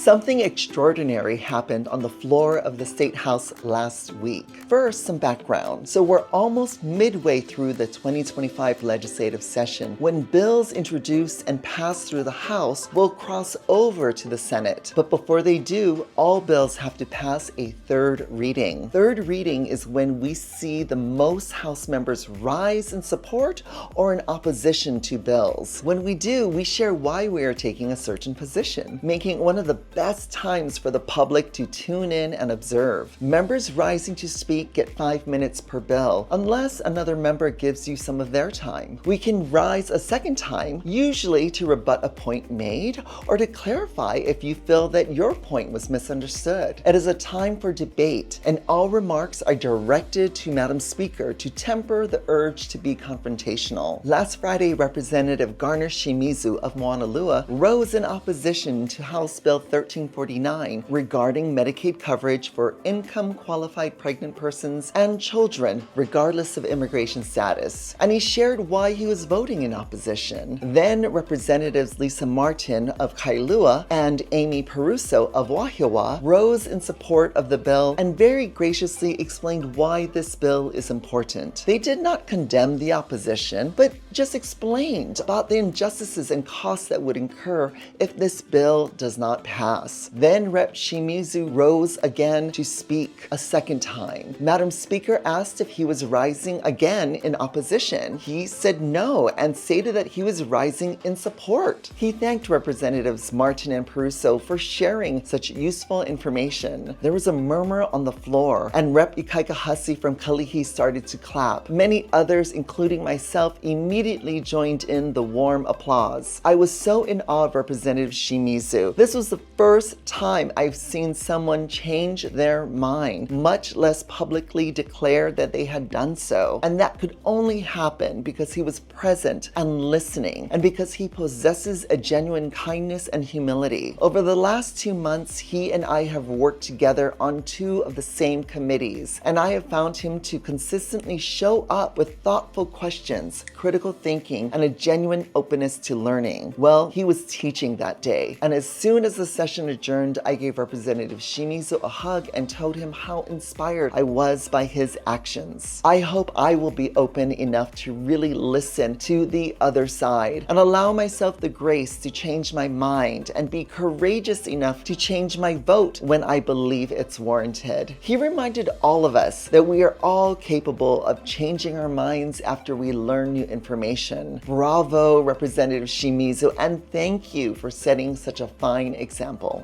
Something extraordinary happened on the floor of the State House last week. First, some background. So we're almost midway through the 2025 legislative session when bills introduced and passed through the House will cross over to the Senate. But before they do, all bills have to pass a third reading. Third reading is when we see the most House members rise in support or in opposition to bills. When we do, we share why we are taking a certain position, making one of the best times for the public to tune in and observe. Members rising to speak get 5 minutes per bill, unless another member gives you some of their time. We can rise a second time, usually to rebut a point made or to clarify if you feel that your point was misunderstood. It is a time for debate, and all remarks are directed to Madam Speaker to temper the urge to be confrontational. Last Friday, Representative Garner Shimizu of Moanalua rose in opposition to House Bill 1349 regarding Medicaid coverage for income-qualified pregnant persons and children, regardless of immigration status. And he shared why he was voting in opposition. Then Representatives Lisa Martin of Kailua and Amy Peruso of Wahiawa rose in support of the bill and very graciously explained why this bill is important. They did not condemn the opposition, but just explained about the injustices and costs that would incur if this bill does not pass. Then Rep. Shimizu rose again to speak a second time. Madam Speaker asked if he was rising again in opposition. He said no and stated that he was rising in support. He thanked Representatives Martin and Peruso for sharing such useful information. There was a murmur on the floor, and Rep. Ikaikahasi from Kalihi started to clap. Many others, including myself, immediately joined in the warm applause. I was so in awe of Representative Shimizu. This was the first time I've seen someone change their mind, much less publicly declare that they had done so. And that could only happen because he was present and listening, and because he possesses a genuine kindness and humility. Over the last 2 months, he and I have worked together on 2 of the same committees, and I have found him to consistently show up with thoughtful questions, critical thinking, and a genuine openness to learning. Well, he was teaching that day, and as soon as the session adjourned, I gave Representative Shimizu a hug and told him how inspired I was by his actions. I hope I will be open enough to really listen to the other side and allow myself the grace to change my mind and be courageous enough to change my vote when I believe it's warranted. He reminded all of us that we are all capable of changing our minds after we learn new information. Bravo, Representative Shimizu, and thank you for setting such a fine example.